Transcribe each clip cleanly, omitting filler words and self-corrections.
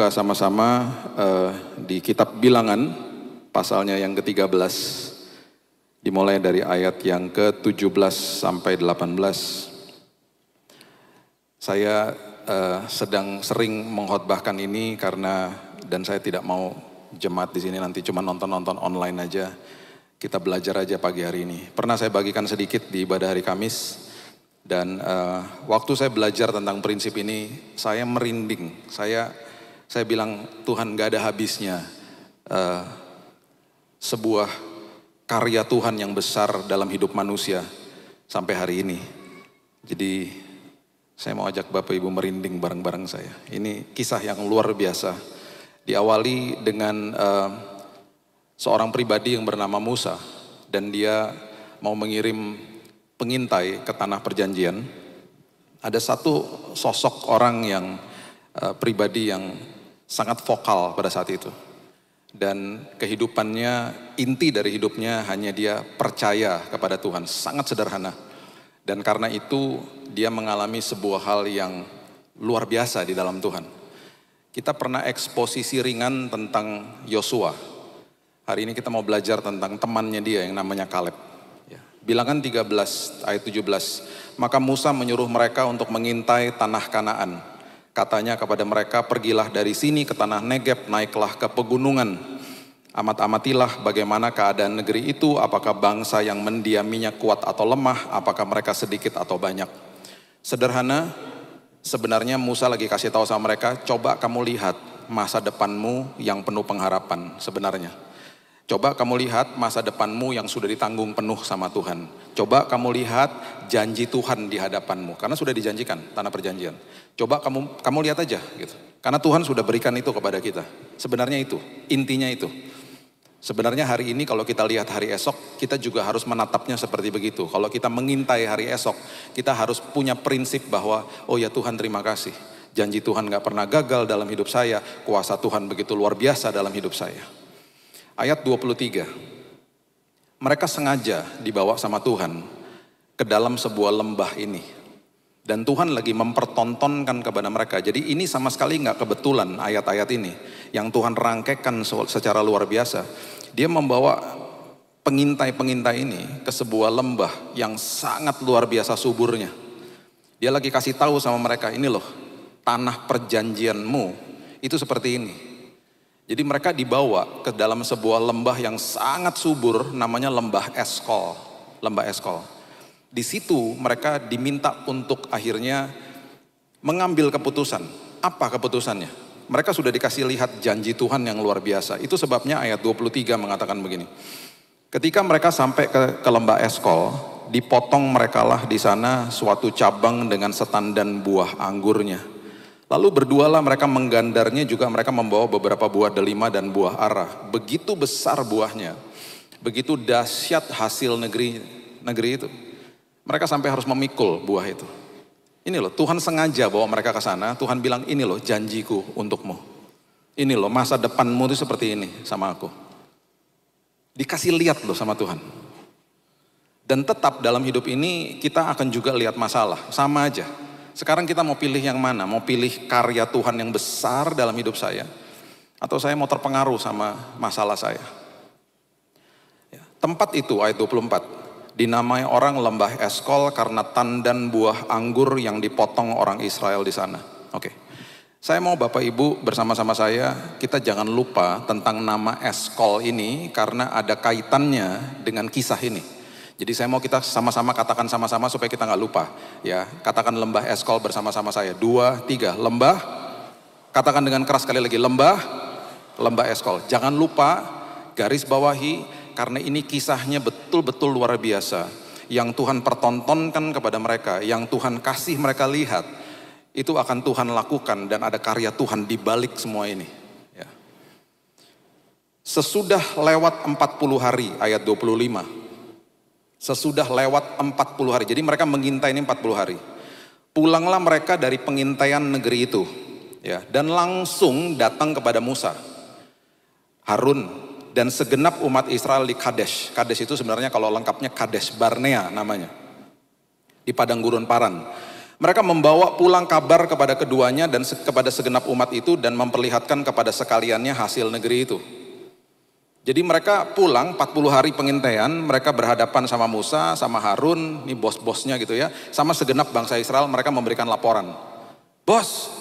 buka sama-sama di kitab Bilangan, pasalnya yang ke-13, dimulai dari ayat yang ke-17 sampai 18. Saya sedang sering mengkhotbahkan ini karena, dan saya tidak mau jemaat di sini nanti cuma nonton-nonton online aja. Kita belajar aja pagi hari ini. Pernah saya bagikan sedikit di ibadah hari Kamis. Dan waktu saya belajar tentang prinsip ini, saya merinding. Saya bilang, Tuhan, gak ada habisnya sebuah karya Tuhan yang besar dalam hidup manusia sampai hari ini. Jadi saya mau ajak Bapak Ibu merinding bareng-bareng saya. Ini kisah yang luar biasa. Diawali dengan seorang pribadi yang bernama Musa. Dan dia mau mengirim pengintai ke tanah perjanjian. Ada satu sosok orang yang pribadi yang sangat vokal pada saat itu. Dan kehidupannya, inti dari hidupnya hanya dia percaya kepada Tuhan. Sangat sederhana. Dan karena itu dia mengalami sebuah hal yang luar biasa di dalam Tuhan. Kita pernah eksposisi ringan tentang Yosua. Hari ini kita mau belajar tentang temannya dia yang namanya Kaleb. Bilangan 13 ayat 17. Maka Musa menyuruh mereka untuk mengintai tanah Kanaan. Katanya kepada mereka, pergilah dari sini ke tanah Negeb, naiklah ke pegunungan. Amat-amatilah bagaimana keadaan negeri itu, apakah bangsa yang mendiaminya kuat atau lemah, apakah mereka sedikit atau banyak. Sederhana, sebenarnya Musa lagi kasih tahu sama mereka, coba kamu lihat masa depanmu yang penuh pengharapan sebenarnya. Coba kamu lihat masa depanmu yang sudah ditanggung penuh sama Tuhan. Coba kamu lihat janji Tuhan di hadapanmu. Karena sudah dijanjikan tanah perjanjian. Coba kamu lihat aja gitu. Karena Tuhan sudah berikan itu kepada kita. Sebenarnya itu, intinya itu. Sebenarnya hari ini kalau kita lihat hari esok, kita juga harus menatapnya seperti begitu. Kalau kita mengintai hari esok, kita harus punya prinsip bahwa, oh ya Tuhan terima kasih. Janji Tuhan gak pernah gagal dalam hidup saya. Kuasa Tuhan begitu luar biasa dalam hidup saya. Ayat 23, mereka sengaja dibawa sama Tuhan ke dalam sebuah lembah ini. Dan Tuhan lagi mempertontonkan kepada mereka. Jadi ini sama sekali gak kebetulan ayat-ayat ini. Yang Tuhan rangkaikan secara luar biasa. Dia membawa pengintai-pengintai ini ke sebuah lembah yang sangat luar biasa suburnya. Dia lagi kasih tahu sama mereka, ini loh tanah perjanjianmu itu seperti ini. Jadi mereka dibawa ke dalam sebuah lembah yang sangat subur, namanya lembah Eskol. Lembah Eskol. Di situ mereka diminta untuk akhirnya mengambil keputusan. Apa keputusannya? Mereka sudah dikasih lihat janji Tuhan yang luar biasa. Itu sebabnya ayat 23 mengatakan begini. Ketika mereka sampai ke lembah Eskol, dipotong merekalah di sana suatu cabang dengan setandan buah anggurnya. Lalu berdualah mereka menggandarnya, juga mereka membawa beberapa buah delima dan buah ara. Begitu besar buahnya, begitu dahsyat hasil negeri itu. Mereka sampai harus memikul buah itu. Ini loh, Tuhan sengaja bawa mereka ke sana. Tuhan bilang, ini loh janjiku untukmu. Ini loh masa depanmu itu seperti ini sama aku. Dikasih lihat loh sama Tuhan. Dan tetap dalam hidup ini kita akan juga lihat masalah, sama aja. Sekarang kita mau pilih yang mana? Mau pilih karya Tuhan yang besar dalam hidup saya? Atau saya mau terpengaruh sama masalah saya? Ya, tempat itu ayat 24. Dinamai orang lembah Eskol karena tandan buah anggur yang dipotong orang Israel di sana. Oke. Saya mau Bapak Ibu bersama-sama saya, kita jangan lupa tentang nama Eskol ini karena ada kaitannya dengan kisah ini. Jadi saya mau kita sama-sama katakan sama-sama supaya kita nggak lupa. Ya, katakan lembah Eskol bersama-sama saya. 2, 3, lembah. Katakan dengan keras sekali lagi, lembah Eskol. Jangan lupa garis bawahi karena ini kisahnya betul-betul luar biasa. Yang Tuhan pertontonkan kepada mereka, yang Tuhan kasih mereka lihat, itu akan Tuhan lakukan dan ada karya Tuhan di balik semua ini. Ya. Sesudah lewat 40 hari, ayat 25. Sesudah lewat 40 hari. Jadi mereka mengintai ini 40 hari. Pulanglah mereka dari pengintaian negeri itu. Ya, dan langsung datang kepada Musa, Harun, dan segenap umat Israel di Kadesh. Kadesh itu sebenarnya kalau lengkapnya Kadesh Barnea namanya. Di padang gurun Paran. Mereka membawa pulang kabar kepada keduanya dan kepada segenap umat itu dan memperlihatkan kepada sekaliannya hasil negeri itu. Jadi mereka pulang 40 hari pengintaian, mereka berhadapan sama Musa, sama Harun, ini bos-bosnya gitu ya, sama segenap bangsa Israel, mereka memberikan laporan. Bos,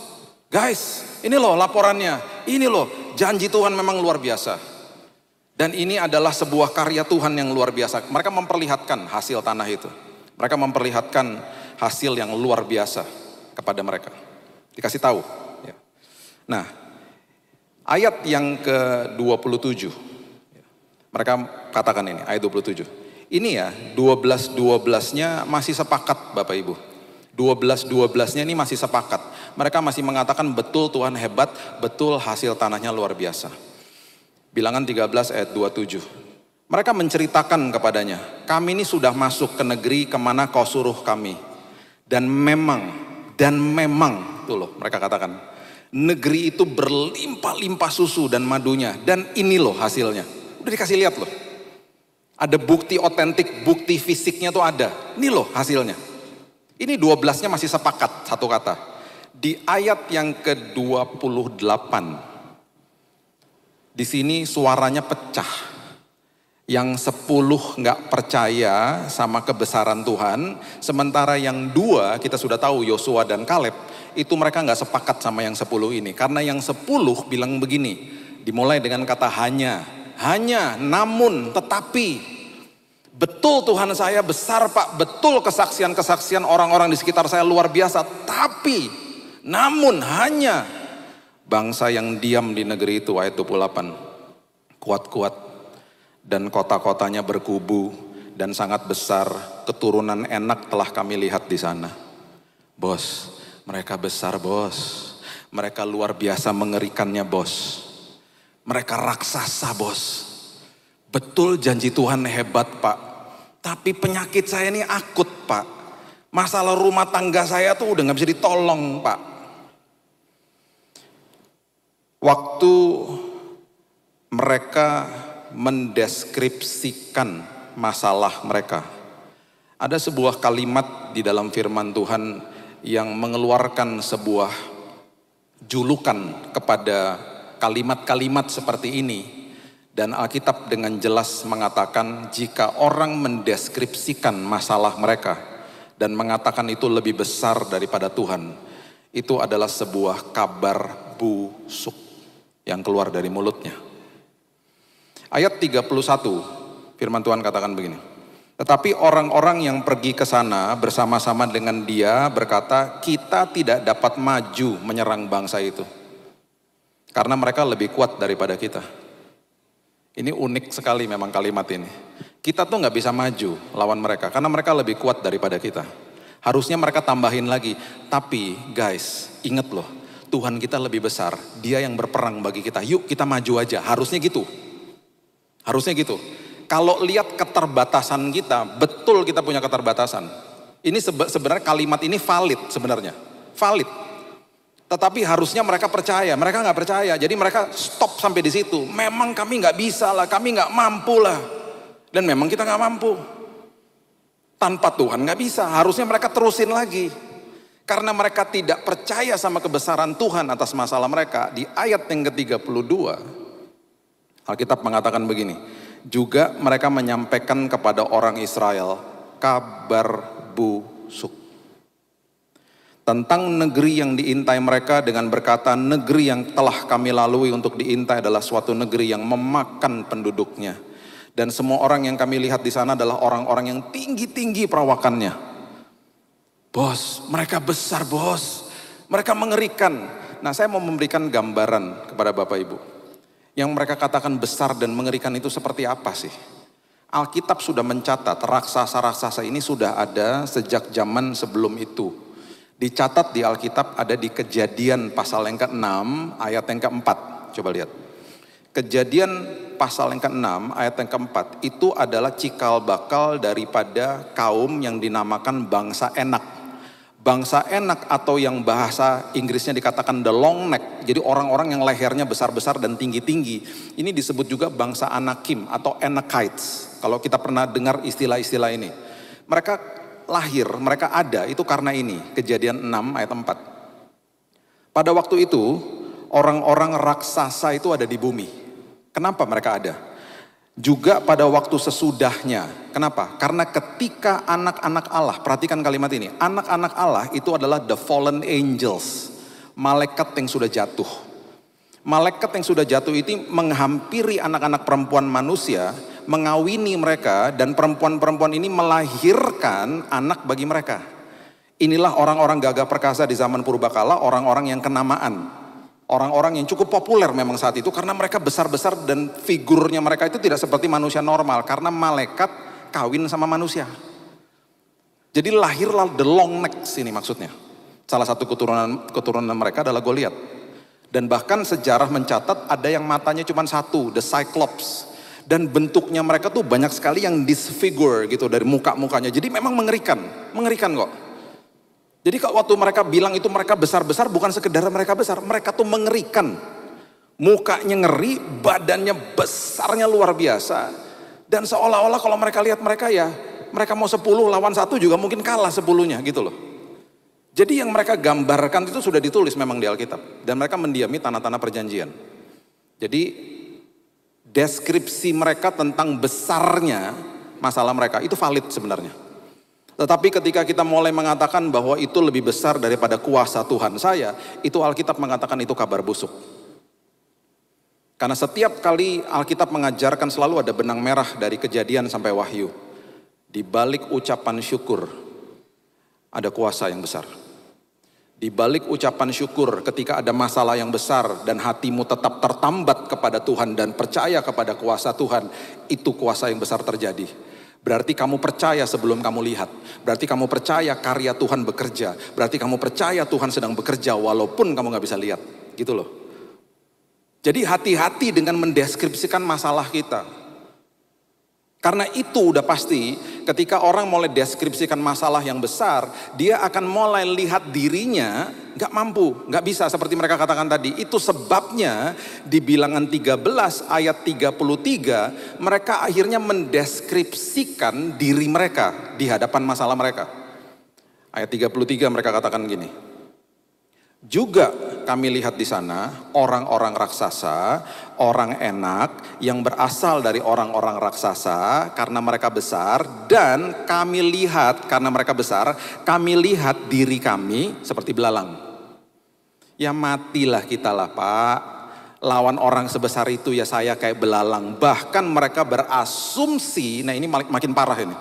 guys, ini loh laporannya, ini loh janji Tuhan memang luar biasa. Dan ini adalah sebuah karya Tuhan yang luar biasa. Mereka memperlihatkan hasil tanah itu. Mereka memperlihatkan hasil yang luar biasa kepada mereka. Dikasih tahu. Ya. Nah, ayat yang ke-27. Mereka katakan ini, ayat 27. Ini ya, 12-12-nya masih sepakat Bapak Ibu. 12-12-nya ini masih sepakat. Mereka masih mengatakan betul Tuhan hebat, betul hasil tanahnya luar biasa. Bilangan 13 ayat 27. Mereka menceritakan kepadanya, kami ini sudah masuk ke negeri kemana kau suruh kami. Dan memang, tuh loh mereka katakan, negeri itu berlimpah-limpah susu dan madunya. Dan ini loh hasilnya. Udah dikasih lihat loh. Ada bukti otentik, bukti fisiknya tuh ada. Ini loh hasilnya. Ini 12-nya masih sepakat satu kata. Di ayat yang ke-28. Di sini suaranya pecah. Yang 10 nggak percaya sama kebesaran Tuhan, sementara yang 2 kita sudah tahu Yosua dan Kaleb, itu mereka nggak sepakat sama yang 10 ini. Karena yang 10 bilang begini, dimulai dengan kata hanya, namun, tetapi, betul Tuhan saya besar Pak, betul kesaksian-kesaksian orang-orang di sekitar saya luar biasa, tapi, namun, hanya, bangsa yang diam di negeri itu, ayat 28, kuat-kuat, dan kota-kotanya berkubu dan sangat besar, keturunan enak telah kami lihat di sana. Bos, mereka besar bos, mereka luar biasa mengerikannya bos, mereka raksasa bos. Betul janji Tuhan hebat Pak, tapi penyakit saya ini akut Pak, masalah rumah tangga saya tuh udah gak bisa ditolong Pak. Waktu mereka mendeskripsikan masalah mereka, ada sebuah kalimat di dalam firman Tuhan yang mengeluarkan sebuah julukan kepada kalimat-kalimat seperti ini. Dan Alkitab dengan jelas mengatakan jika orang mendeskripsikan masalah mereka dan mengatakan itu lebih besar daripada Tuhan, itu adalah sebuah kabar busuk yang keluar dari mulutnya. Ayat 31, firman Tuhan katakan begini. Tetapi orang-orang yang pergi ke sana bersama-sama dengan dia berkata, kita tidak dapat maju menyerang bangsa itu. Karena mereka lebih kuat daripada kita. Ini unik sekali memang kalimat ini. Kita tuh gak bisa maju lawan mereka, karena mereka lebih kuat daripada kita. Harusnya mereka tambahin lagi, tapi guys, inget loh, Tuhan kita lebih besar, dia yang berperang bagi kita. Yuk kita maju aja, harusnya gitu. Harusnya gitu. Kalau lihat keterbatasan kita, betul kita punya keterbatasan. Ini sebenarnya kalimat ini valid sebenarnya. Valid. Tetapi harusnya mereka percaya, mereka nggak percaya. Jadi mereka stop sampai di situ. Memang kami nggak bisa lah, kami nggak mampu lah. Dan memang kita nggak mampu. Tanpa Tuhan nggak bisa. Harusnya mereka terusin lagi. Karena mereka tidak percaya sama kebesaran Tuhan atas masalah mereka. Di ayat yang ke-32, Alkitab mengatakan begini, juga mereka menyampaikan kepada orang Israel kabar busuk tentang negeri yang diintai mereka dengan berkata, negeri yang telah kami lalui untuk diintai adalah suatu negeri yang memakan penduduknya. Dan semua orang yang kami lihat di sana adalah orang-orang yang tinggi-tinggi perawakannya. Bos, mereka besar bos, mereka mengerikan. Nah, saya mau memberikan gambaran kepada Bapak Ibu. Yang mereka katakan besar dan mengerikan itu seperti apa sih? Alkitab sudah mencatat raksasa-raksasa ini sudah ada sejak zaman sebelum itu. Dicatat di Alkitab ada di Kejadian pasal yang ke-6 ayat yang ke-4. Coba lihat. Kejadian pasal yang ke-6 ayat yang ke-4 itu adalah cikal bakal daripada kaum yang dinamakan bangsa Enak. Bangsa Enak atau yang bahasa Inggrisnya dikatakan the long neck. Jadi orang-orang yang lehernya besar-besar dan tinggi-tinggi. Ini disebut juga bangsa Anakim atau Anakites. Kalau kita pernah dengar istilah-istilah ini. Mereka lahir, mereka ada itu karena ini, Kejadian 6 ayat 4. Pada waktu itu, orang-orang raksasa itu ada di bumi. Kenapa mereka ada? Juga pada waktu sesudahnya. Kenapa? Karena ketika anak-anak Allah, perhatikan kalimat ini, anak-anak Allah itu adalah the fallen angels, malaikat yang sudah jatuh. Malaikat yang sudah jatuh itu menghampiri anak-anak perempuan manusia, mengawini mereka, dan perempuan-perempuan ini melahirkan anak bagi mereka. Inilah orang-orang gagah perkasa di zaman purbakala, orang-orang yang kenamaan. Orang-orang yang cukup populer memang saat itu karena mereka besar-besar dan figurnya mereka itu tidak seperti manusia normal. Karena malaikat kawin sama manusia. Jadi lahirlah the long necks ini maksudnya. Salah satu keturunan mereka adalah Goliat. Dan bahkan sejarah mencatat ada yang matanya cuma satu, the Cyclops. Dan bentuknya mereka tuh banyak sekali yang disfigure gitu dari muka-mukanya. Jadi memang mengerikan kok. Jadi kalau waktu mereka bilang itu mereka besar-besar bukan sekedar mereka besar, mereka tuh mengerikan. Mukanya ngeri, badannya besarnya luar biasa. Dan seolah-olah kalau mereka lihat mereka ya, mereka mau 10 lawan 1 juga mungkin kalah 10-nya gitu loh. Jadi yang mereka gambarkan itu sudah ditulis memang di Alkitab. Dan mereka mendiami tanah-tanah perjanjian. Jadi deskripsi mereka tentang besarnya masalah mereka itu valid sebenarnya. Tetapi ketika kita mulai mengatakan bahwa itu lebih besar daripada kuasa Tuhan saya, itu Alkitab mengatakan itu kabar busuk. Karena setiap kali Alkitab mengajarkan selalu ada benang merah dari Kejadian sampai Wahyu. Di balik ucapan syukur ada kuasa yang besar. Di balik ucapan syukur ketika ada masalah yang besar dan hatimu tetap tertambat kepada Tuhan dan percaya kepada kuasa Tuhan, itu kuasa yang besar terjadi. Berarti kamu percaya sebelum kamu lihat. Berarti kamu percaya karya Tuhan bekerja. Berarti kamu percaya Tuhan sedang bekerja walaupun kamu gak bisa lihat. Gitu loh. Jadi hati-hati dengan mendeskripsikan masalah kita. Karena itu udah pasti ketika orang mulai deskripsikan masalah yang besar, dia akan mulai lihat dirinya gak mampu, gak bisa seperti mereka katakan tadi. Itu sebabnya di Bilangan 13 ayat 33 mereka akhirnya mendeskripsikan diri mereka di hadapan masalah mereka. Ayat 33 mereka katakan gini. Juga kami lihat di sana orang-orang raksasa, orang enak yang berasal dari orang-orang raksasa karena mereka besar, dan kami lihat karena mereka besar, kami lihat diri kami seperti belalang. Ya matilah kita lah Pak, lawan orang sebesar itu ya saya kayak belalang. Bahkan mereka berasumsi, nah ini makin parah ini.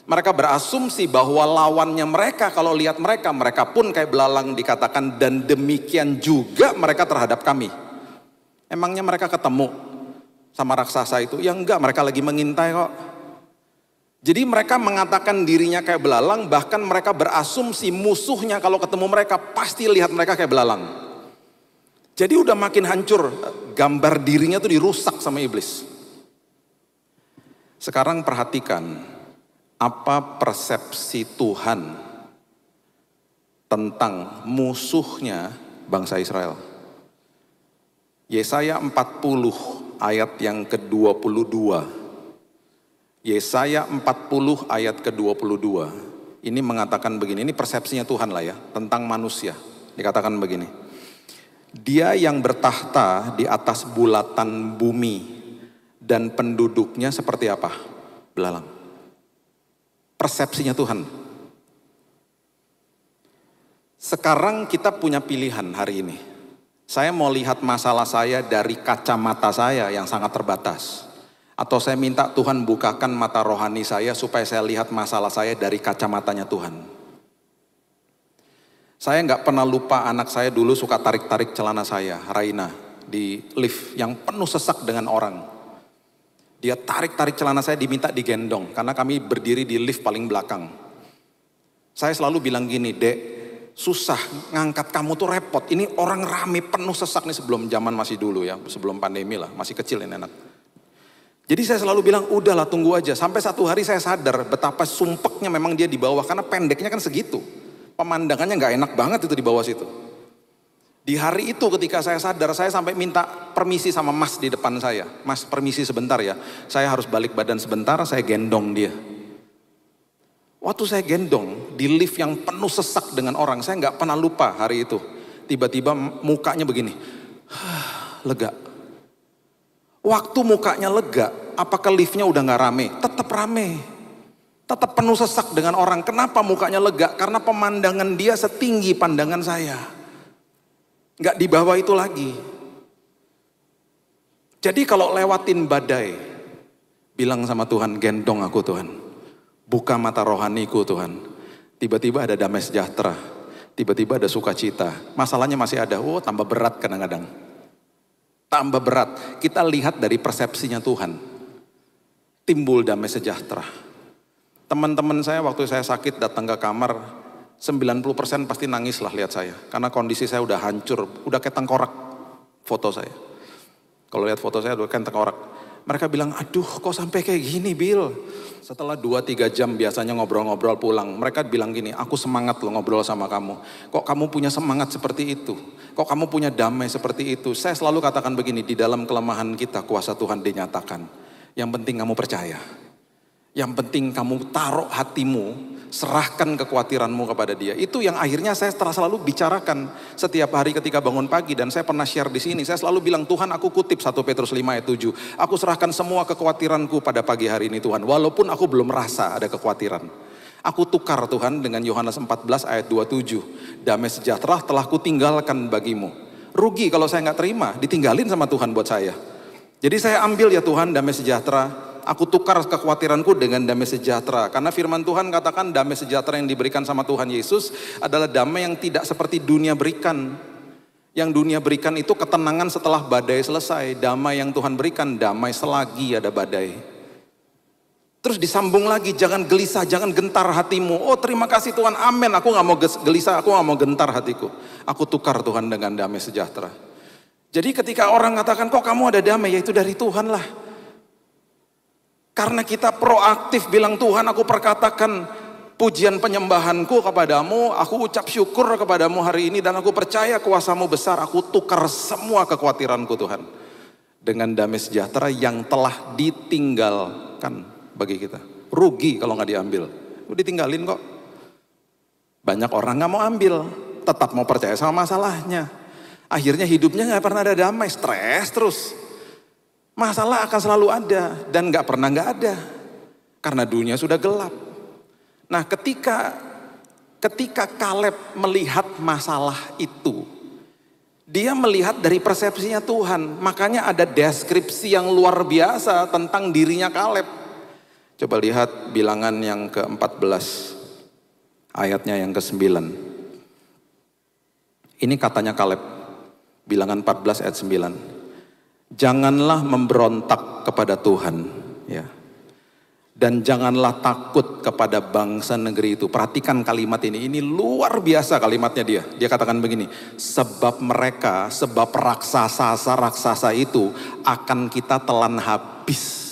Mereka berasumsi bahwa lawannya mereka kalau lihat mereka pun kayak belalang dikatakan, dan demikian juga mereka terhadap kami. Emangnya mereka ketemu sama raksasa itu? Ya enggak, mereka lagi mengintai kok. Jadi mereka mengatakan dirinya kayak belalang, bahkan mereka berasumsi musuhnya kalau ketemu mereka pasti lihat mereka kayak belalang. Jadi udah makin hancur, gambar dirinya tuh dirusak sama iblis. Sekarang perhatikan, apa persepsi Tuhan tentang musuhnya bangsa Israel? Yesaya 40 ayat yang ke-22. Yesaya 40 ayat ke-22. Ini mengatakan begini, ini persepsinya Tuhan lah ya, tentang manusia. Dikatakan begini. Dia yang bertahta di atas bulatan bumi dan penduduknya seperti apa? Belalang. Persepsinya Tuhan. Sekarang kita punya pilihan hari ini. Saya mau lihat masalah saya dari kacamata saya yang sangat terbatas. Atau saya minta Tuhan bukakan mata rohani saya supaya saya lihat masalah saya dari kacamatanya Tuhan. Saya nggak pernah lupa anak saya dulu suka tarik-tarik celana saya, Raina, di lift yang penuh sesak dengan orang. Dia tarik-tarik celana saya, diminta digendong. Karena kami berdiri di lift paling belakang. Saya selalu bilang gini, Dek, susah ngangkat kamu tuh repot. Ini orang rame penuh sesak nih, sebelum zaman masih dulu ya. Sebelum pandemi lah, masih kecil ini anak. Jadi saya selalu bilang, udahlah tunggu aja. Sampai satu hari saya sadar betapa sumpeknya memang dia di bawah. Karena pendeknya kan segitu. Pemandangannya gak enak banget itu di bawah situ. Di hari itu ketika saya sadar, saya sampai minta permisi sama Mas di depan saya. Mas, permisi sebentar ya, saya harus balik badan sebentar, saya gendong dia. Waktu saya gendong di lift yang penuh sesak dengan orang, saya nggak pernah lupa hari itu. Tiba-tiba mukanya begini, lega. Waktu mukanya lega, apakah liftnya udah nggak rame? Tetap rame. Tetap penuh sesak dengan orang. Kenapa mukanya lega? Karena pemandangan dia setinggi pandangan saya. Nggak di bawah itu lagi. Jadi kalau lewatin badai, bilang sama Tuhan, gendong aku Tuhan. Buka mata rohaniku Tuhan. Tiba-tiba ada damai sejahtera. Tiba-tiba ada sukacita. Masalahnya masih ada. Tambah berat kadang-kadang. Tambah berat. Kita lihat dari persepsinya Tuhan. Timbul damai sejahtera. Teman-teman saya waktu saya sakit datang ke kamar, 90% pasti nangis lah lihat saya. Karena kondisi saya udah hancur, udah kayak tengkorak foto saya. Kalau lihat foto saya udah kayak tengkorak. Mereka bilang, aduh kok sampai kayak gini Bill. Setelah 2-3 jam biasanya ngobrol-ngobrol pulang. Mereka bilang gini, aku semangat loh ngobrol sama kamu. Kok kamu punya semangat seperti itu? Kok kamu punya damai seperti itu? Saya selalu katakan begini, di dalam kelemahan kita kuasa Tuhan dinyatakan. Yang penting kamu percaya. Yang penting kamu taruh hatimu, serahkan kekhawatiranmu kepada dia. Itu yang akhirnya saya selalu bicarakan setiap hari ketika bangun pagi. Dan saya pernah share di sini, saya selalu bilang, Tuhan aku kutip 1 Petrus 5 ayat 7. Aku serahkan semua kekhawatiranku pada pagi hari ini Tuhan. Walaupun aku belum merasa ada kekhawatiran. Aku tukar Tuhan dengan Yohanes 14 ayat 27. Damai sejahtera telah kutinggalkan bagimu. Rugi kalau saya gak terima, ditinggalin sama Tuhan buat saya. Jadi saya ambil ya Tuhan damai sejahtera. Aku tukar kekhawatiranku dengan damai sejahtera. Karena firman Tuhan katakan damai sejahtera yang diberikan sama Tuhan Yesus adalah damai yang tidak seperti dunia berikan. Yang dunia berikan itu ketenangan setelah badai selesai. Damai yang Tuhan berikan, damai selagi ada badai. Terus disambung lagi, jangan gelisah, jangan gentar hatimu. Oh terima kasih Tuhan, amin. Aku gak mau gelisah, aku gak mau gentar hatiku. Aku tukar Tuhan dengan damai sejahtera. Jadi ketika orang katakan, kok kamu ada damai? Ya itu dari Tuhan lah. Karena kita proaktif bilang, Tuhan aku perkatakan pujian penyembahanku kepadamu, aku ucap syukur kepadamu hari ini, dan aku percaya kuasamu besar, aku tukar semua kekhawatiranku Tuhan. Dengan damai sejahtera yang telah ditinggalkan bagi kita. Rugi kalau gak diambil, ditinggalin kok. Banyak orang gak mau ambil, tetap mau percaya sama masalahnya. Akhirnya hidupnya gak pernah ada damai, stres terus. Masalah akan selalu ada dan gak pernah gak ada. Karena dunia sudah gelap. Nah ketika Kaleb melihat masalah itu, dia melihat dari persepsinya Tuhan. Makanya ada deskripsi yang luar biasa tentang dirinya Kaleb. Coba lihat bilangan yang ke-14, ayatnya yang ke-9. Ini katanya Kaleb, bilangan 14 ayat 9. Janganlah memberontak kepada Tuhan, ya. Dan janganlah takut kepada bangsa negeri itu. Perhatikan kalimat ini luar biasa kalimatnya dia. Dia katakan begini, sebab raksasa itu akan kita telan habis.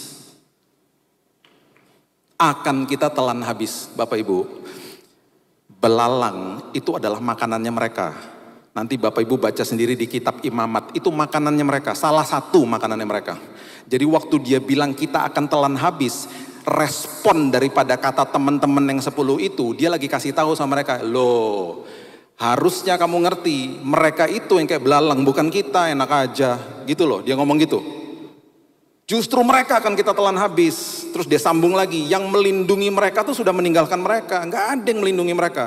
Akan kita telan habis, Bapak Ibu. Belalang itu adalah makanannya mereka. Nanti Bapak Ibu baca sendiri di kitab Imamat, itu makanannya mereka, salah satu makanannya mereka. Jadi waktu dia bilang kita akan telan habis, respon daripada kata teman-teman yang 10 itu, dia lagi kasih tahu sama mereka, loh harusnya kamu ngerti, mereka itu yang kayak belalang, bukan kita, enak aja, gitu loh, dia ngomong gitu. Justru mereka akan kita telan habis. Terus dia sambung lagi, yang melindungi mereka tuh sudah meninggalkan mereka, nggak ada yang melindungi mereka.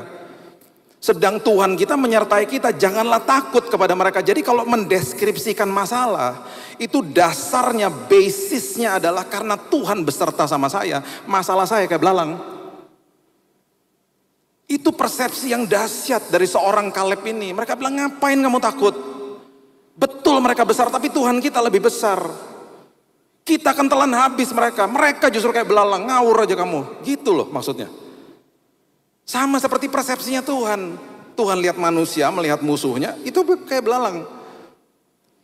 Sedang Tuhan kita menyertai kita, janganlah takut kepada mereka. Jadi kalau mendeskripsikan masalah, itu dasarnya, basisnya adalah karena Tuhan beserta sama saya, masalah saya kayak belalang. Itu persepsi yang dahsyat dari seorang Kaleb ini. Mereka bilang, ngapain kamu takut? Betul mereka besar, tapi Tuhan kita lebih besar. Kita akan telan habis mereka. Mereka justru kayak belalang, ngawur aja kamu. Gitu loh maksudnya. Sama seperti persepsinya Tuhan. Tuhan lihat manusia, melihat musuhnya, itu kayak belalang.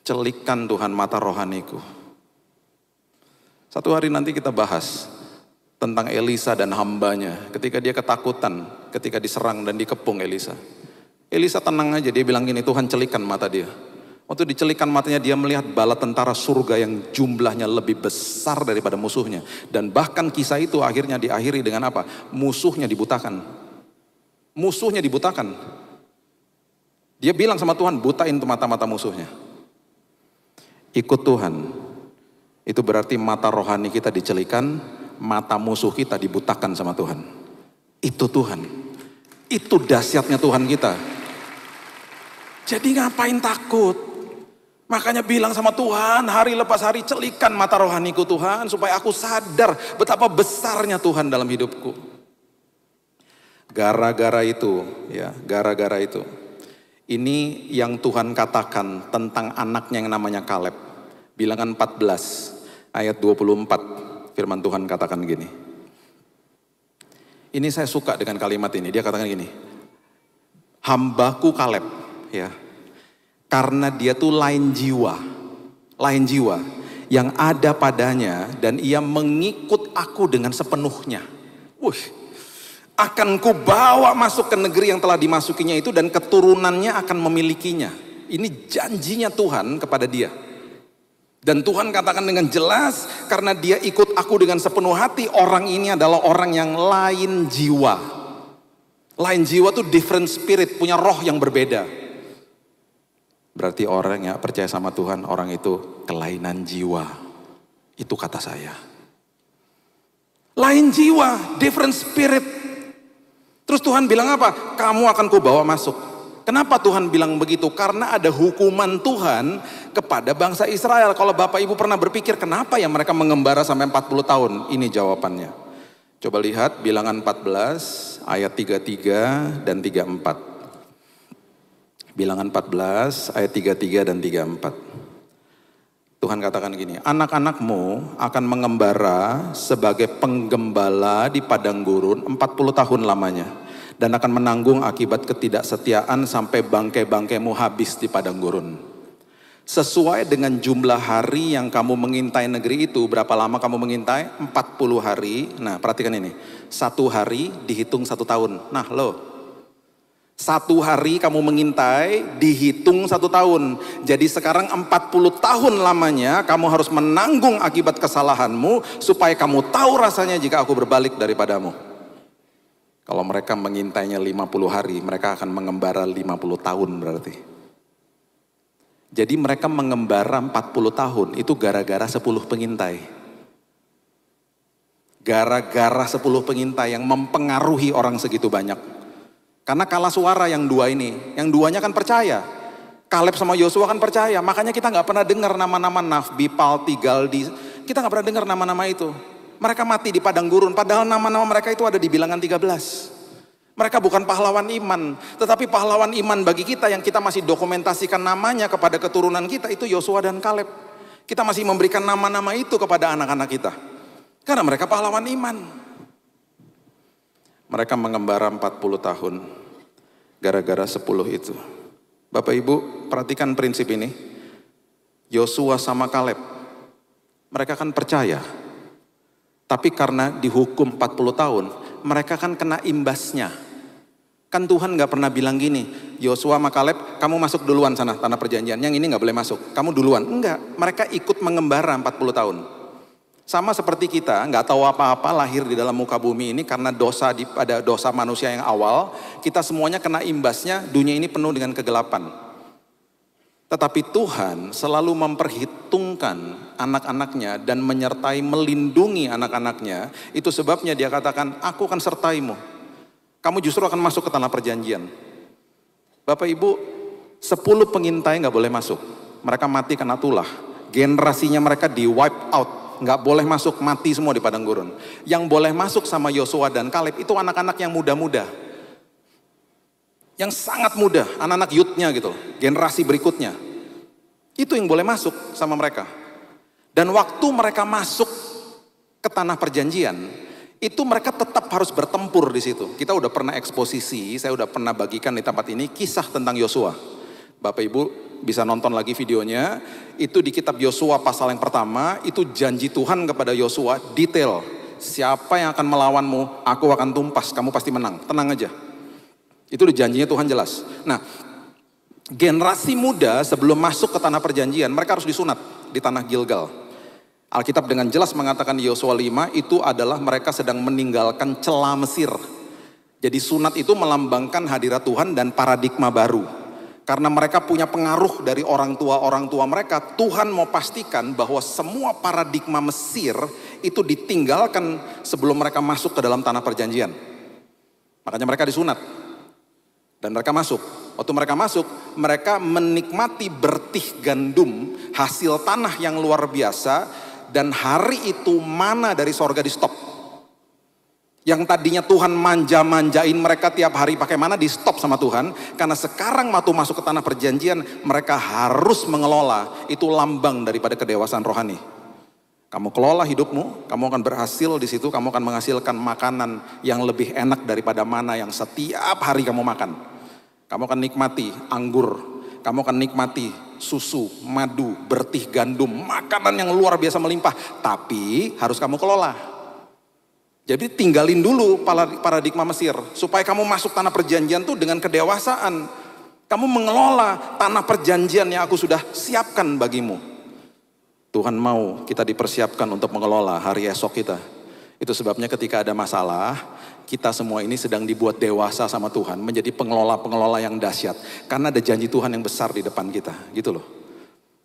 Celikan Tuhan mata rohaniku. Satu hari nanti kita bahas tentang Elisa dan hambanya. Ketika dia ketakutan, ketika diserang dan dikepung Elisa. Elisa tenang aja, dia bilang gini, Tuhan celikan mata dia. Waktu dicelikan matanya dia melihat bala tentara surga yang jumlahnya lebih besar daripada musuhnya. Dan bahkan kisah itu akhirnya diakhiri dengan apa? Musuhnya dibutakan. Musuhnya dibutakan. Dia bilang sama Tuhan, butain tuh mata-mata musuhnya. Ikut Tuhan. Itu berarti mata rohani kita dicelikan, mata musuh kita dibutakan sama Tuhan. Itu Tuhan. Itu dahsyatnya Tuhan kita. Jadi ngapain takut? Makanya bilang sama Tuhan, hari lepas hari celikan mata rohaniku Tuhan, supaya aku sadar betapa besarnya Tuhan dalam hidupku. Gara-gara itu, ya, gara-gara itu. Ini yang Tuhan katakan tentang anaknya yang namanya Kaleb. Bilangan 14 ayat 24, firman Tuhan katakan gini. Ini saya suka dengan kalimat ini, dia katakan gini. Hambaku Kaleb, ya. Karena dia tuh lain jiwa yang ada padanya dan ia mengikut aku dengan sepenuhnya. Akan kubawa masuk ke negeri yang telah dimasukinya itu dan keturunannya akan memilikinya. Ini janjinya Tuhan kepada dia. Dan Tuhan katakan dengan jelas, karena dia ikut aku dengan sepenuh hati, orang ini adalah orang yang lain jiwa. Lain jiwa tuh different spirit, punya roh yang berbeda. Berarti orang yang percaya sama Tuhan, orang itu kelainan jiwa. Itu kata saya. Lain jiwa, different spirit. Terus Tuhan bilang apa? Kamu akan kubawa masuk. Kenapa Tuhan bilang begitu? Karena ada hukuman Tuhan kepada bangsa Israel. Kalau Bapak Ibu pernah berpikir, kenapa ya mereka mengembara sampai 40 tahun? Ini jawabannya. Coba lihat bilangan 14 ayat 33 dan 34. Bilangan 14 ayat 33 dan 34. Tuhan katakan gini, anak-anakmu akan mengembara sebagai penggembala di padang gurun 40 tahun lamanya. Dan akan menanggung akibat ketidaksetiaan sampai bangkai-bangkaimu habis di padang gurun. Sesuai dengan jumlah hari yang kamu mengintai negeri itu, berapa lama kamu mengintai? 40 hari. Nah perhatikan ini, 1 hari dihitung 1 tahun. Nah loh. 1 hari kamu mengintai dihitung 1 tahun. Jadi sekarang 40 tahun lamanya kamu harus menanggung akibat kesalahanmu supaya kamu tahu rasanya jika aku berbalik daripadamu. Kalau mereka mengintainya 50 hari, mereka akan mengembara 50 tahun berarti. Jadi mereka mengembara 40 tahun itu gara-gara 10 pengintai. Gara-gara 10 pengintai yang mempengaruhi orang segitu banyak. Karena kalah suara yang dua ini, yang duanya kan percaya. Kaleb sama Yosua kan percaya, makanya kita nggak pernah dengar nama-nama Nafbi, Palti, Galdi. Kita nggak pernah dengar nama-nama itu. Mereka mati di padang gurun, padahal nama-nama mereka itu ada di bilangan 13. Mereka bukan pahlawan iman, tetapi pahlawan iman bagi kita yang kita masih dokumentasikan namanya kepada keturunan kita itu Yosua dan Kaleb. Kita masih memberikan nama-nama itu kepada anak-anak kita. Karena mereka pahlawan iman. Mereka mengembara 40 tahun gara-gara 10 itu. Bapak Ibu perhatikan prinsip ini. Yosua sama Kaleb, mereka kan percaya. Tapi karena dihukum 40 tahun, mereka kan kena imbasnya. Kan Tuhan gak pernah bilang gini, Yosua sama Kaleb, kamu masuk duluan sana tanah perjanjian, yang ini gak boleh masuk, kamu duluan. Enggak, mereka ikut mengembara 40 tahun. Sama seperti kita, nggak tahu apa-apa lahir di dalam muka bumi ini karena pada dosa manusia yang awal, kita semuanya kena imbasnya, dunia ini penuh dengan kegelapan. Tetapi Tuhan selalu memperhitungkan anak-anaknya dan menyertai melindungi anak-anaknya. Itu sebabnya dia katakan, aku akan sertaimu. Kamu justru akan masuk ke tanah perjanjian. Bapak Ibu, 10 pengintai nggak boleh masuk. Mereka mati karena tulah. Generasinya mereka di wipe out. Nggak boleh masuk, mati semua di padang gurun. Yang boleh masuk sama Yosua dan Kaleb itu anak-anak yang muda-muda. Yang sangat muda, anak-anak youth-nya gitu, generasi berikutnya. Itu yang boleh masuk sama mereka. Dan waktu mereka masuk ke tanah perjanjian, itu mereka tetap harus bertempur di situ. Kita udah pernah eksposisi, saya udah pernah bagikan di tempat ini kisah tentang Yosua. Bapak Ibu bisa nonton lagi videonya. Itu di kitab Yosua pasal yang pertama, itu janji Tuhan kepada Yosua detail. Siapa yang akan melawanmu, aku akan tumpas, kamu pasti menang. Tenang aja. Itu di janjinya Tuhan jelas. Nah, Generasi muda sebelum masuk ke tanah perjanjian, mereka harus disunat di tanah Gilgal. Alkitab dengan jelas mengatakan di Yosua 5 itu adalah mereka sedang meninggalkan celah Mesir. Jadi sunat itu melambangkan hadirat Tuhan dan paradigma baru. Karena mereka punya pengaruh dari orang tua mereka, Tuhan mau pastikan bahwa semua paradigma Mesir itu ditinggalkan sebelum mereka masuk ke dalam tanah perjanjian. Makanya mereka disunat. Dan mereka masuk. Waktu mereka masuk, mereka menikmati bertih gandum, hasil tanah yang luar biasa, dan hari itu mana dari sorga di stop. Yang tadinya Tuhan manja-manjain mereka tiap hari pakai mana, di stop sama Tuhan. Karena sekarang waktu masuk ke tanah perjanjian, mereka harus mengelola. Itu lambang daripada kedewasaan rohani. Kamu kelola hidupmu, kamu akan berhasil di situ, kamu akan menghasilkan makanan yang lebih enak daripada mana yang setiap hari kamu makan. Kamu akan nikmati anggur, kamu akan nikmati susu, madu, bertih gandum, makanan yang luar biasa melimpah. Tapi harus kamu kelola. Jadi tinggalin dulu paradigma Mesir, supaya kamu masuk tanah perjanjian tuh dengan kedewasaan. Kamu mengelola tanah perjanjian yang aku sudah siapkan bagimu. Tuhan mau kita dipersiapkan untuk mengelola hari esok kita. Itu sebabnya ketika ada masalah, kita semua ini sedang dibuat dewasa sama Tuhan, menjadi pengelola-pengelola yang dahsyat. Karena ada janji Tuhan yang besar di depan kita, gitu loh.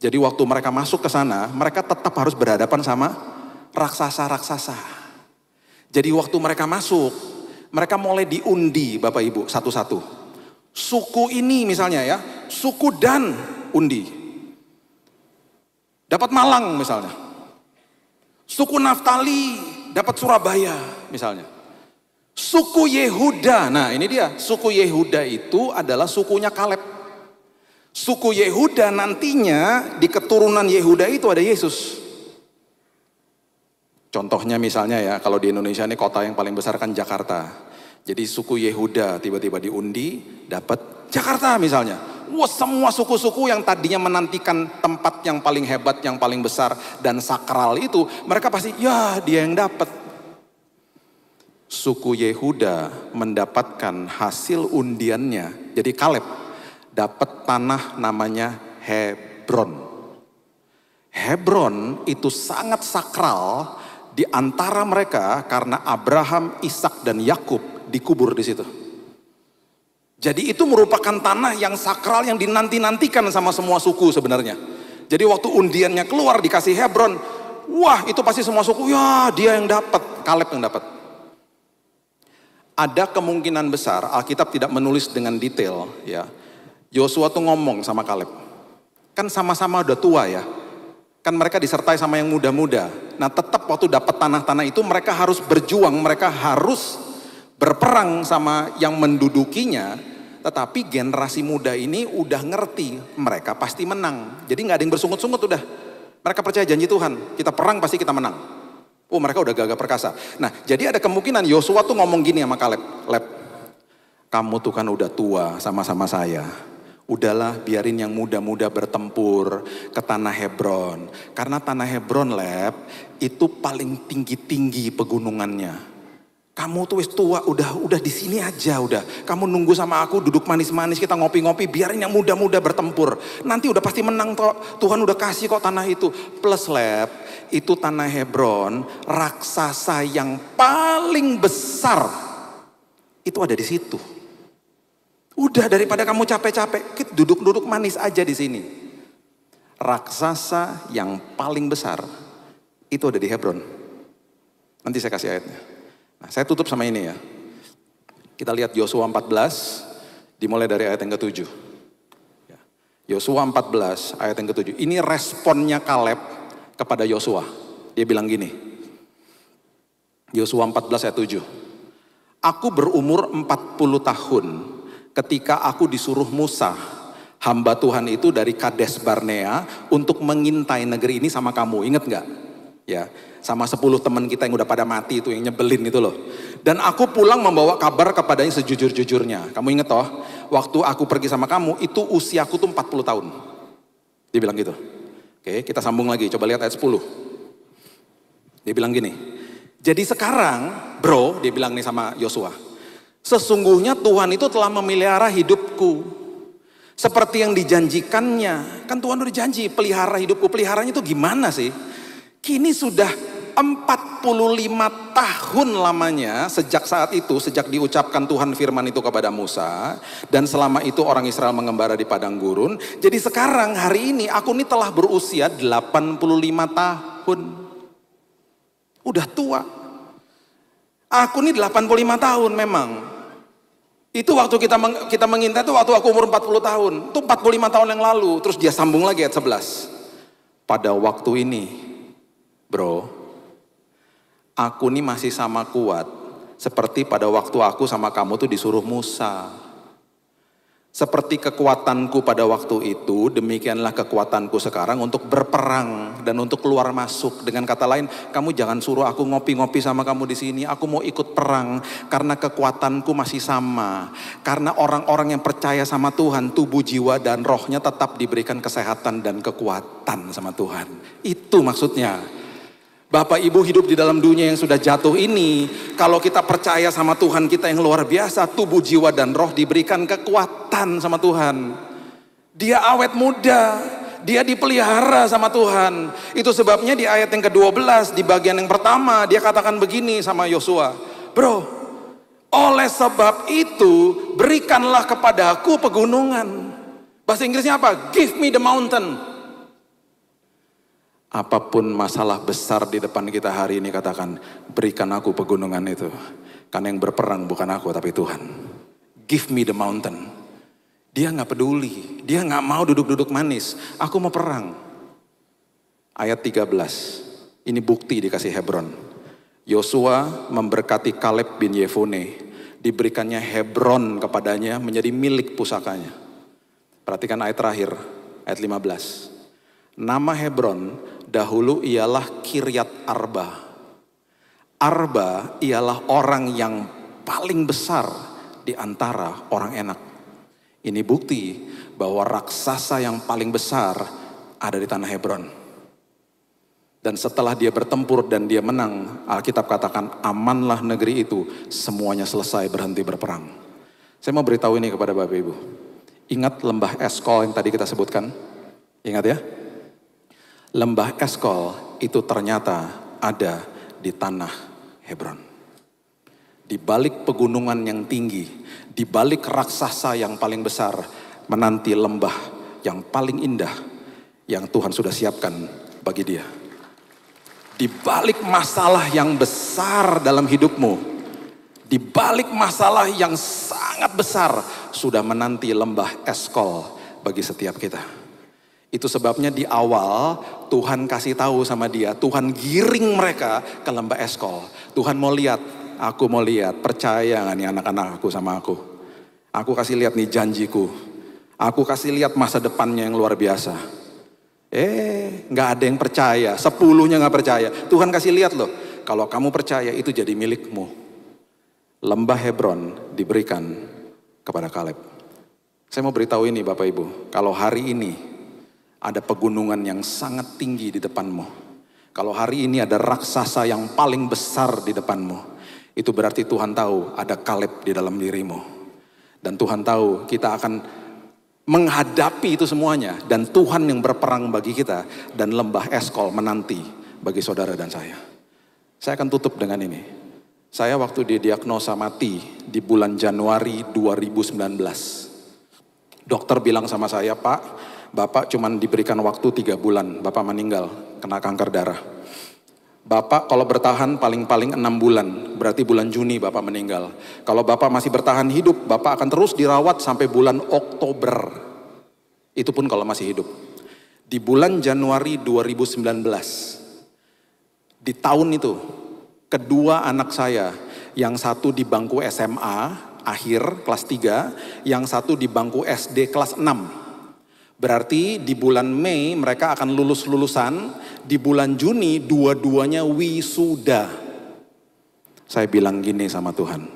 Jadi waktu mereka masuk ke sana, mereka tetap harus berhadapan sama raksasa-raksasa. Jadi waktu mereka masuk, mereka mulai diundi Bapak Ibu satu-satu. Suku ini misalnya ya, suku Dan undi. Dapat Malang misalnya. Suku Naftali dapat Surabaya misalnya. Suku Yehuda, nah ini dia, suku Yehuda itu adalah sukunya Kaleb. Suku Yehuda nantinya di keturunan Yehuda itu ada Yesus. Contohnya misalnya ya, kalau di Indonesia ini kota yang paling besar kan Jakarta. Jadi suku Yehuda tiba-tiba diundi dapat Jakarta misalnya. Wah, semua suku-suku yang tadinya menantikan tempat yang paling hebat, yang paling besar dan sakral itu, mereka pasti ya dia yang dapat. Suku Yehuda mendapatkan hasil undiannya. Jadi Kaleb dapat tanah namanya Hebron. Hebron itu sangat sakral di antara mereka karena Abraham, Ishak dan Yakub dikubur di situ. Jadi itu merupakan tanah yang sakral yang dinanti-nantikan sama semua suku sebenarnya. Jadi waktu undiannya keluar dikasih Hebron, wah itu pasti semua suku, ya dia yang dapat, Kaleb yang dapat. Ada kemungkinan besar, Alkitab tidak menulis dengan detail ya. Yosua tuh ngomong sama Kaleb. Kan sama-sama udah tua ya. Kan mereka disertai sama yang muda-muda. Nah tetap waktu dapat tanah-tanah itu mereka harus berjuang, mereka harus berperang sama yang mendudukinya. Tetapi generasi muda ini udah ngerti, mereka pasti menang. Jadi gak ada yang bersungut-sungut udah. Mereka percaya janji Tuhan, kita perang pasti kita menang. Oh mereka udah gagah perkasa. Nah jadi ada kemungkinan Yosua tuh ngomong gini sama Kaleb. Leb, kamu tuh kan udah tua sama-sama saya. Udahlah biarin yang muda-muda bertempur ke tanah Hebron. Karena tanah Hebron Leb, itu paling tinggi-tinggi pegunungannya. Kamu tuh wis tua, udah di sini aja udah. Kamu nunggu sama aku duduk manis-manis kita ngopi-ngopi, biarin yang muda-muda bertempur. Nanti udah pasti menang kok. Tuhan udah kasih kok tanah itu. Plus Leb, itu tanah Hebron, raksasa yang paling besar itu ada di situ. Udah daripada kamu capek-capek, kita duduk-duduk manis aja di sini. Raksasa yang paling besar itu ada di Hebron. Nanti saya kasih ayatnya. Nah, saya tutup sama ini ya. Kita lihat Yosua 14, dimulai dari ayat yang ke-7. Yosua 14 ayat yang ke-7. Ini responnya Kaleb kepada Yosua. Dia bilang gini. Yosua 14 ayat 7. Aku berumur 40 tahun ketika aku disuruh Musa, hamba Tuhan itu dari Kades Barnea untuk mengintai negeri ini sama kamu. Ingat gak? Ya, sama 10 teman kita yang udah pada mati itu, yang nyebelin itu loh. Dan aku pulang membawa kabar kepadanya sejujur-jujurnya. Kamu ingat toh, waktu aku pergi sama kamu itu usiaku tuh 40 tahun. Dia bilang gitu. Oke, kita sambung lagi, coba lihat ayat 10. Dia bilang gini, jadi sekarang bro, dia bilang nih sama Yosua, sesungguhnya Tuhan itu telah memelihara hidupku. Seperti yang dijanjikannya. Kan Tuhan udah janji, pelihara hidupku. Peliharanya itu gimana sih? Kini sudah 45 tahun lamanya sejak saat itu, sejak diucapkan Tuhan firman itu kepada Musa. Dan selama itu orang Israel mengembara di padang gurun. Jadi sekarang hari ini aku ini telah berusia 85 tahun. Udah tua. Aku ini 85 tahun memang. Itu waktu kita mengintai itu waktu aku umur 40 tahun. Itu 45 tahun yang lalu. Terus dia sambung lagi ayat 11. Pada waktu ini, bro, aku ini masih sama kuat. Seperti pada waktu aku sama kamu tuh disuruh Musa. Seperti kekuatanku pada waktu itu, demikianlah kekuatanku sekarang untuk berperang dan untuk keluar masuk. Dengan kata lain, kamu jangan suruh aku ngopi-ngopi sama kamu di sini. Aku mau ikut perang karena kekuatanku masih sama. Karena orang-orang yang percaya sama Tuhan, tubuh, jiwa, dan rohnya tetap diberikan kesehatan dan kekuatan sama Tuhan. Itu maksudnya. Bapak Ibu hidup di dalam dunia yang sudah jatuh ini, kalau kita percaya sama Tuhan kita yang luar biasa, tubuh, jiwa, dan roh diberikan kekuatan sama Tuhan. Dia awet muda, dia dipelihara sama Tuhan. Itu sebabnya di ayat yang ke-12, di bagian yang pertama, dia katakan begini sama Yosua. Bro, oleh sebab itu berikanlah kepadaku pegunungan. Bahasa Inggrisnya apa? Give me the mountain. Apapun masalah besar di depan kita hari ini, katakan, berikan aku pegunungan itu. Karena yang berperang bukan aku tapi Tuhan. Give me the mountain. Dia gak peduli, dia gak mau duduk-duduk manis. Aku mau perang. Ayat 13, ini bukti dikasih Hebron. Yosua memberkati Kaleb bin Yefune. Diberikannya Hebron kepadanya menjadi milik pusakanya. Perhatikan ayat terakhir, ayat 15. Nama Hebron dahulu ialah Kiryat Arba. Arba ialah orang yang paling besar di antara orang enak. Ini bukti bahwa raksasa yang paling besar ada di tanah Hebron. Dan setelah dia bertempur dan dia menang, Alkitab katakan amanlah negeri itu, semuanya selesai berhenti berperang. Saya mau beritahu ini kepada Bapak Ibu. Ingat lembah Eskol yang tadi kita sebutkan? Ingat ya? Lembah Eskol itu ternyata ada di tanah Hebron. Di balik pegunungan yang tinggi, di balik raksasa yang paling besar, menanti lembah yang paling indah yang Tuhan sudah siapkan bagi dia. Di balik masalah yang besar dalam hidupmu, di balik masalah yang sangat besar, sudah menanti lembah Eskol bagi setiap kita. Itu sebabnya di awal Tuhan kasih tahu sama dia, Tuhan giring mereka ke lembah Eskol. Tuhan mau lihat, aku mau lihat, percaya gak nih anak-anak aku sama aku? Aku kasih lihat nih janjiku. Aku kasih lihat masa depannya yang luar biasa. Gak ada yang percaya, 10-nya gak percaya. Tuhan kasih lihat loh, kalau kamu percaya itu jadi milikmu. Lembah Hebron diberikan kepada Kaleb. Saya mau beritahu ini Bapak Ibu, kalau hari ini ada pegunungan yang sangat tinggi di depanmu. Kalau hari ini ada raksasa yang paling besar di depanmu, itu berarti Tuhan tahu ada Kaleb di dalam dirimu. Dan Tuhan tahu kita akan menghadapi itu semuanya. Dan Tuhan yang berperang bagi kita. Dan lembah Eskol menanti bagi saudara dan saya. Saya akan tutup dengan ini. Saya waktu didiagnosa mati di bulan Januari 2019. Dokter bilang sama saya, Pak, Bapak cuma diberikan waktu 3 bulan, Bapak meninggal, kena kanker darah. Bapak kalau bertahan paling-paling 6 bulan, berarti bulan Juni Bapak meninggal. Kalau Bapak masih bertahan hidup, Bapak akan terus dirawat sampai bulan Oktober. Itu pun kalau masih hidup. Di bulan Januari 2019, di tahun itu, kedua anak saya, yang satu di bangku SMA, akhir kelas 3, yang satu di bangku SD kelas 6. Berarti di bulan Mei mereka akan lulusan, di bulan Juni dua-duanya wisuda. Saya bilang gini sama Tuhan,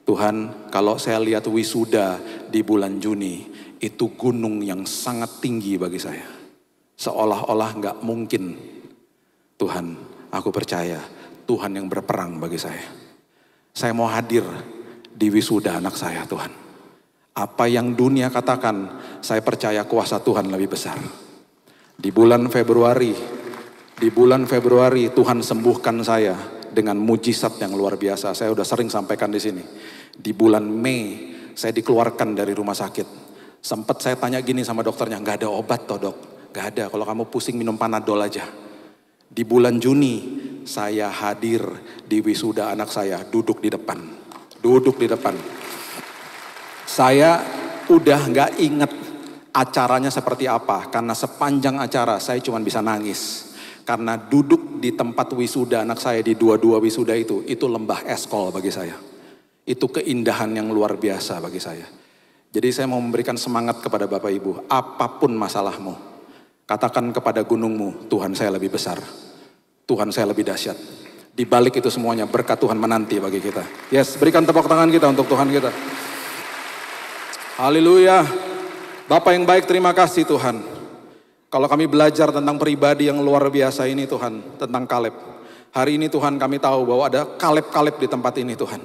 Tuhan kalau saya lihat wisuda di bulan Juni, itu gunung yang sangat tinggi bagi saya. Seolah-olah gak mungkin. Tuhan, aku percaya Tuhan yang berperang bagi saya. Saya mau hadir di wisuda anak saya Tuhan. Apa yang dunia katakan, saya percaya kuasa Tuhan lebih besar. Di bulan Februari Tuhan sembuhkan saya dengan mujizat yang luar biasa. Saya udah sering sampaikan di sini. Di bulan Mei saya dikeluarkan dari rumah sakit. Sempat saya tanya gini sama dokternya, nggak ada obat toh dok? Nggak ada, kalau kamu pusing minum Panadol aja. Di bulan Juni saya hadir di wisuda anak saya, duduk di depan. Saya udah nggak inget acaranya seperti apa, karena sepanjang acara saya cuma bisa nangis. Karena duduk di tempat wisuda anak saya di dua-dua wisuda itu lembah eskol bagi saya. Itu keindahan yang luar biasa bagi saya. Jadi saya mau memberikan semangat kepada Bapak Ibu, apapun masalahmu, katakan kepada gunungmu, Tuhan saya lebih besar, Tuhan saya lebih dahsyat. Di balik itu semuanya berkat Tuhan menanti bagi kita. Yes, berikan tepuk tangan kita untuk Tuhan kita. Haleluya. Bapak yang baik, terima kasih Tuhan. Kalau kami belajar tentang pribadi yang luar biasa ini Tuhan, tentang Kaleb. Hari ini Tuhan kami tahu bahwa ada Kaleb-Kaleb di tempat ini Tuhan.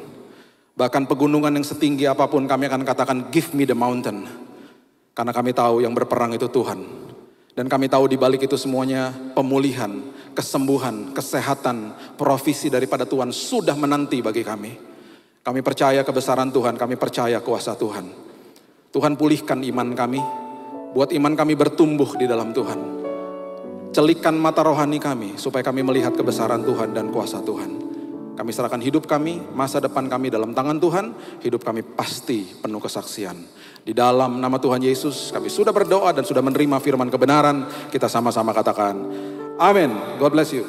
Bahkan pegunungan yang setinggi apapun kami akan katakan give me the mountain. Karena kami tahu yang berperang itu Tuhan. Dan kami tahu di balik itu semuanya pemulihan, kesembuhan, kesehatan, provisi daripada Tuhan sudah menanti bagi kami. Kami percaya kebesaran Tuhan, kami percaya kuasa Tuhan. Tuhan pulihkan iman kami, buat iman kami bertumbuh di dalam Tuhan. Celikkan mata rohani kami, supaya kami melihat kebesaran Tuhan dan kuasa Tuhan. Kami serahkan hidup kami, masa depan kami dalam tangan Tuhan, hidup kami pasti penuh kesaksian. Di dalam nama Tuhan Yesus, kami sudah berdoa dan sudah menerima firman kebenaran, kita sama-sama katakan, amin. God bless you.